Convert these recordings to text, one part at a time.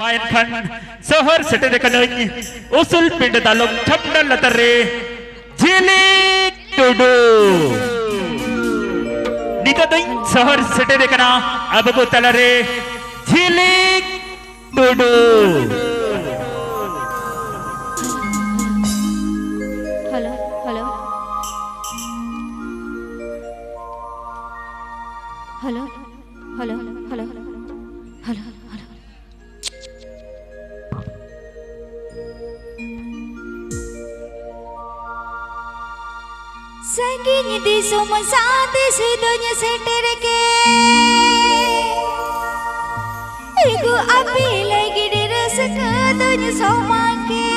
मायन खान सहर सेटे कनई उसूल पिंड तालुक छपना लतरे झिली टुडू नितो दई सहर सेटे कना अब को तलरे Jhili Tudu hello hello hello hello hello hello hello Saking di semua saat sedunia seterke, iku api lagi dirasa kedunya sama ke,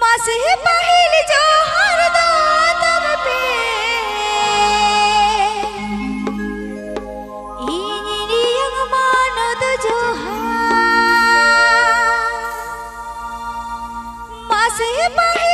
masih pahil johar do tapi, ini dia yang mana tu johar, masih pahil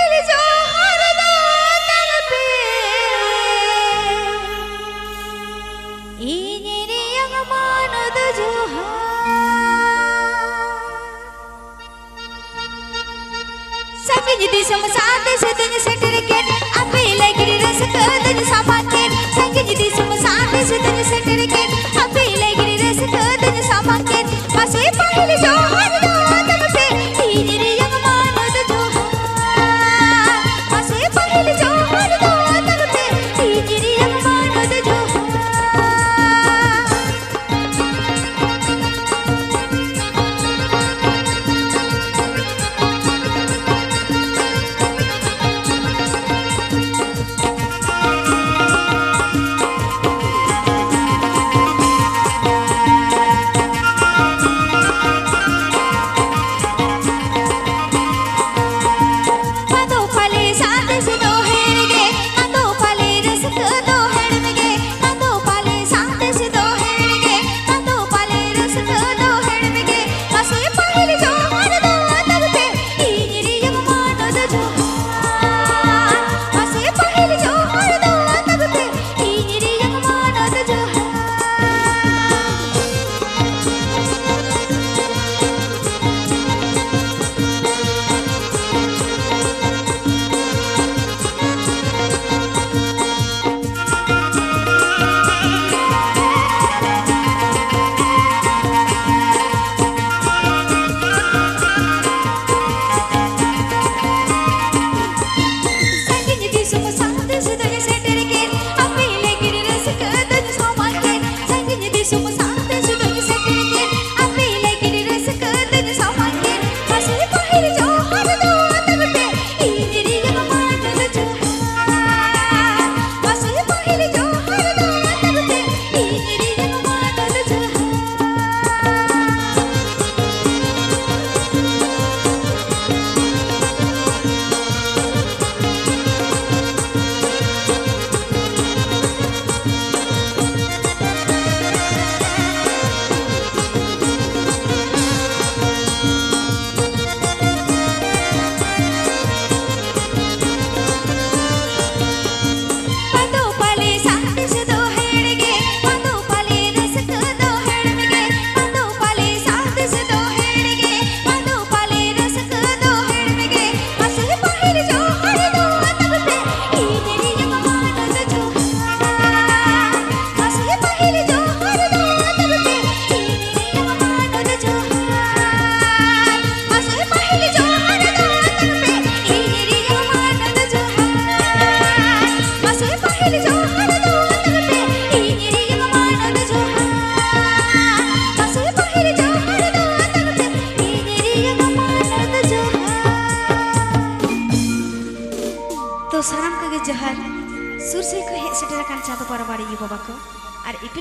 jadi sama saat sedunia seterket api lagi dirasa kedunya sama ket sangat jadi sama saat sedunia seterket api lagi dirasa kedunya sama ket masih pahil johar do tapi ini dia yang mana tu johar masih pahil johar do tapi ini dia yang mana tu johar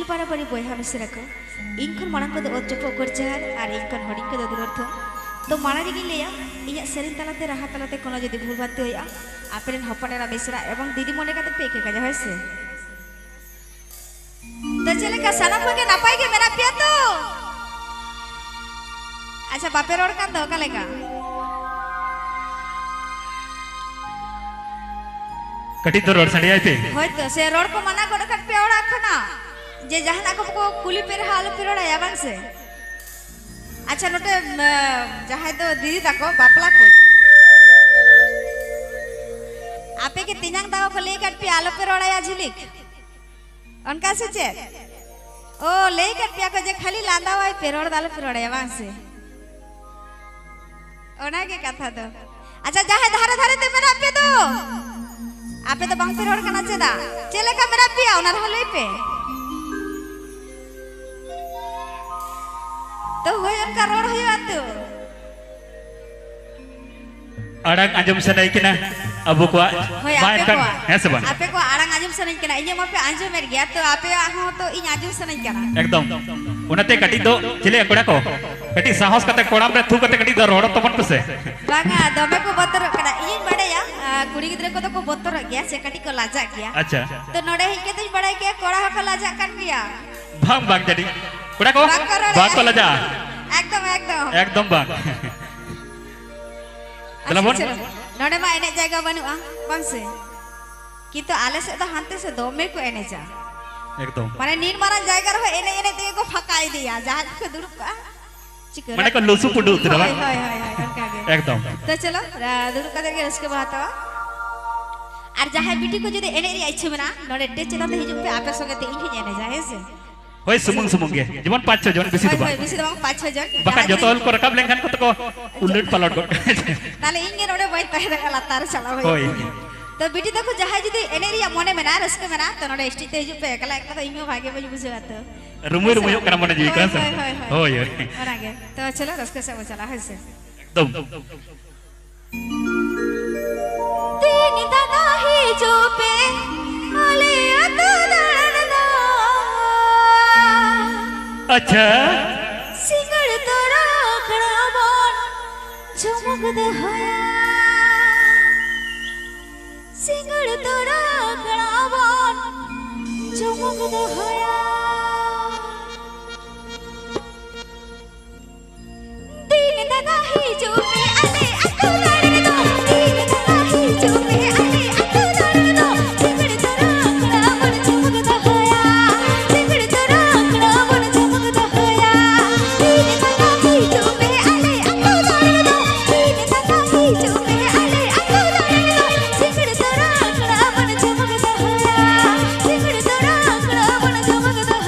Para-para boyha misra ko inkon marang ko do otpo korjar ar inkon hoding ko do durortho to mara digi leya inya serin talate raha talate kono jodi bhul bhatte hoya apren hopanera misra ebong didi mone kate peke kaja hoise to chele ka sanam ko ke napai ke mera pia to acha bape rod kan do kale ka कटी तो road सड़िया थे होय तो से road को मना कर कट पे और आखना जे जहाना को कुली पे रहा आलो पे रोड़ा बांग से अच्छा नोटे जहां तो दीदी तको बापला को आपे के तीनांग दाव को लेकर पे आलो पे रोड़ा या झिलिक उनका से चे ओ लेकर पे को जे खाली लांदा वाई पे रोड़ दालो पे रोड़ा बांग से ओना के कथा तो अच्छा जहां धारे धारे ते मेरा पे तो आपे तो बांग पे रोड़ कना चेदा चले का मेरा पे ओना रहले पे तो होय उनका रोड होय आतो अड़ंग आंजम सनाई किना अबु को बाय कर है से बन आपे को अड़ंग आंजम सनाई किना इने मपे आंजम मेर गया तो आपे हो तो इन आंजम सनाई करा एकदम उनते कटी दो चिले कोड़ा को कटी साहस कते कोड़ाम रे थू कते कटी दो रोड तो बन से बांगा दमे को बतर कड़ा इन बड़े या कुड़ी गिद्रे को तो को बतर गया से कटी को लाजा गया अच्छा तो नोडे ही के तो बड़े के कोड़ा को लाजा कर गया भाग भाग जड़ी कोड़ा को भाग को लाजा एकदम बाग चला बोल नोडे मा एने जायगा बनुआ बांग से किंतु आले से तो हांते से दोमे को एने जा एकदम माने नीर मारा जायगा रहो एने एने ते को फकाई दिया जहां को दुरुप का चिकन माने को लोसु पुडू उतरवा हाय एकदम तो चलो दुरुप का देके उसके बाद तो और जहां बिटी को जदि एने री इच्छा मना नोडे टे चला तो हिजु पे आपे संगे ते इन एने जाए से होय सुमुंग गे जीवन 5-6 जन बेसी दबा होय बेसी दबा 5-6 जन बका जतोल को रकब लेंखन को तो उलट पलट को ताले इंगे नोडे बय तहे दला तार चला होय तो बिटी तक जहां जदी एनेरिया मने मेना रस्के मेना तो नोडे स्टी ते हिजु पे एकला एकला तो इमे भागे बज बुझे तो रुमुय रुमुय करा मने जी का होय ओरागे तो चलो रस्के से चला है से एकदम तेनी दादा ही जो पे आले तो अच्छा सिंगड़ तोरा खड़ा बोल झुमक दे होया सिंगड़ तोरा खड़ा बोल झुमक दे होया दिन दादा ही जो पे आले अतो लड़ने दो दिन दादा ही जो पे आले अतो लड़ने दो सिंगड़ तोरा खड़ा बोल झुमक दे होया सिंगड़ तोरा खड़ा बोल झुमक दे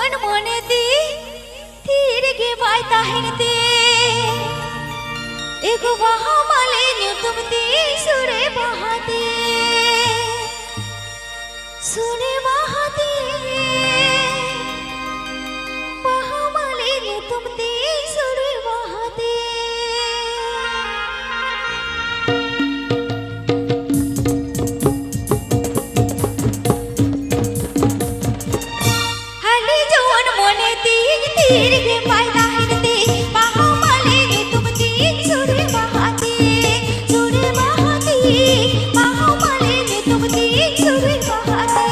जुवन मोने दी तीर के बाय ताहिन दे एगो वहा माले न्यू तुम दी सुरे बहाते सुरे बहाते वहा माले न्यू तुम दी सुरे बहाते हली जुवन मोने दी तीर के बाय ताहिन दे वहा माले न्यू तुम दी सुरे बहाते वहा माले न्यू तुम दी सुरे बहाते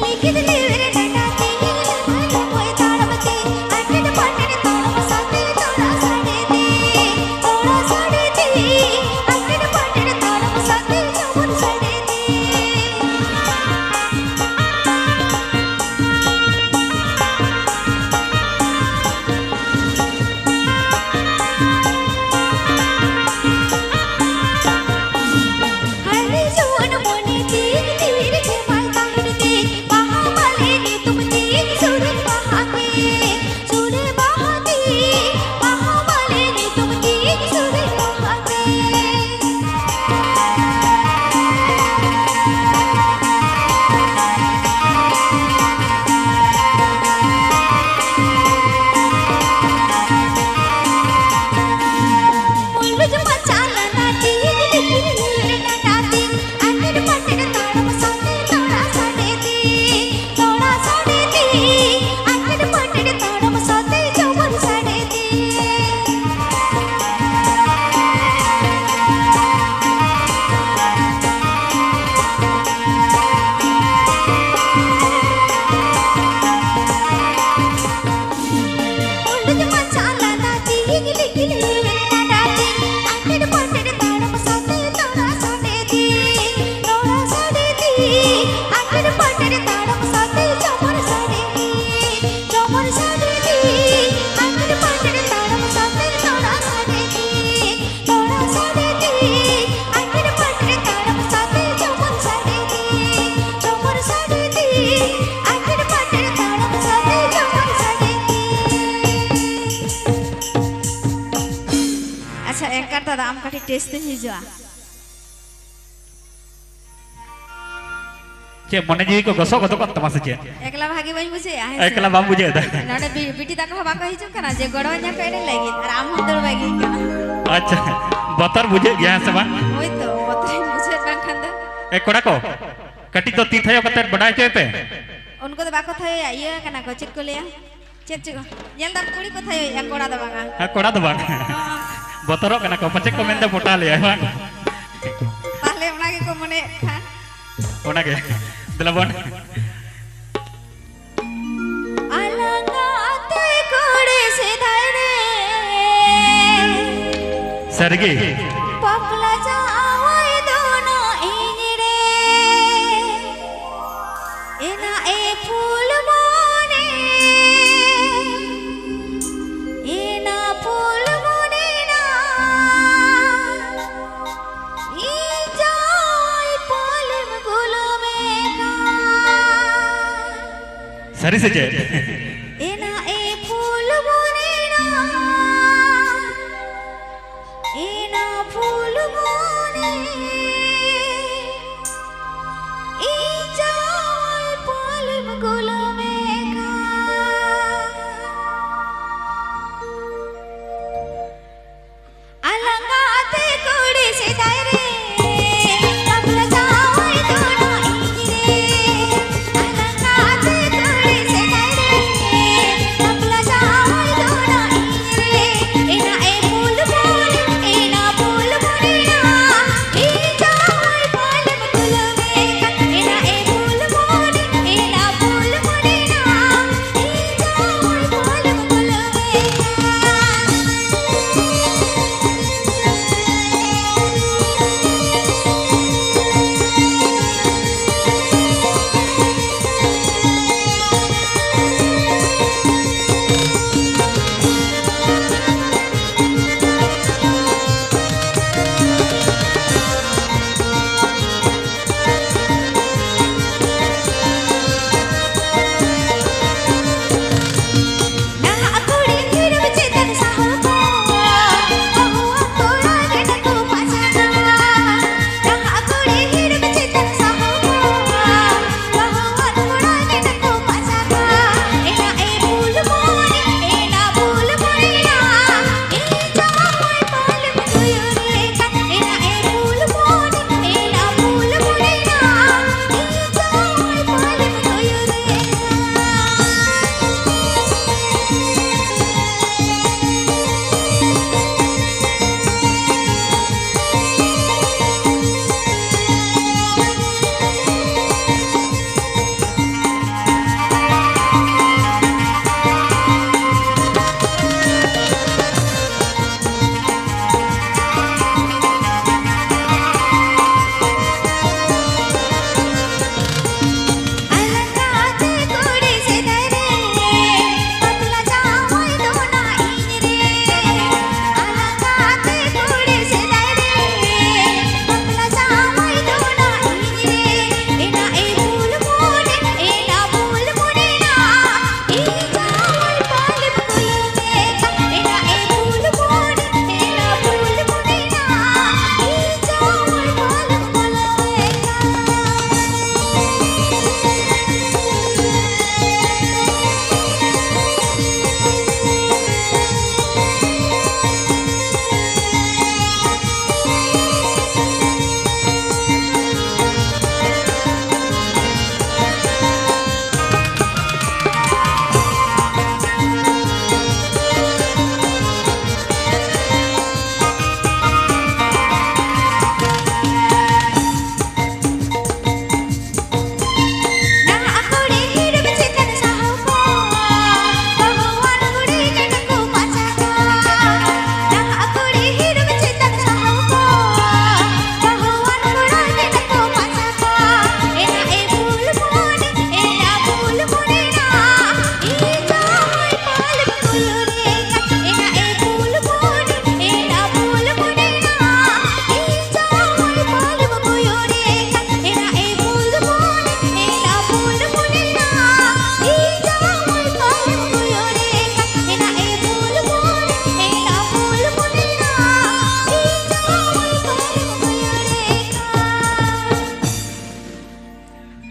लिखित लेवरे नटाती लमल मोय ताड़मती अटड पटड ताड़म साथे तोड़ा साड़े दे अटड पटड ताड़म साथे चौवन साड़े दे हली जुवन मोने दी तीर के बाय ताहिन दे वहा माले न्यू तुम दी सुरे बहाते वहा माले न्यू तुम दी सुरे बहाते मुल्लुज मचाला नाटी लिखित लेवरे नटाती अटड पटड ताड़म साथे तोड़ा साड़े दे अटड पटड ताड़म साथे चौवन साड़े दे मुल्लुज मचाला नाटी लिखित लेवरे नटाती अटड पटड ताड़म साथे तोड़ा साड़े दे अटड पटड ताड़म साथे चौवन साड़े दे अटड पटड ताड़म साथे तोड़ा साड़े दे अटड पटड ताड़म साथे चौवन साड़े दे अटड पटड ताड़म साथे चौवन साड़े दे अच्छा एक करता दाम काटी टेस्ट हिजुआ चे मने जीवी को गसो गतो कत तमासे चे एकला भागी बन बुझे एकला बाम बुझे दा नडे बिटी तक हवा कहि छु कना जे गड़वा न्या पेड़े लगी आराम हंदर बागी कना अच्छा बतर बुझे गया से बा होय तो बतरे बुझे बा खंदा ए कोड़ा को कटी तो तीथयो कते बडाय चेते उनको तो बाको थाय ये कना को चिक को लिया चिक येल दाम कुड़ी को थाय या कोड़ा दबागा हां कोड़ा दबा बतरो कना को पचे को मेंदे पोटा ले बा ताले उनागे को मने खा ओनागे दलबन अलंगाते कोड़े से धारे सरगे पपला जावई दोनों इंगरे एना ए फूल मोने एना फूल मोने ना ई जाय पालम गुलो में का सरी से जे एना ए फूल मोने ना एना फूल मोने ई जाय पालम गुलो में का अलंगाते कोड़े से दायरे पपला जावई दोनों इंगरे अलंगाते कोड़े से दायरे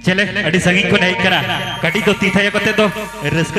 चले अड़ी संगी को नहीं करा कटी तो तीथा या कते तो रस्क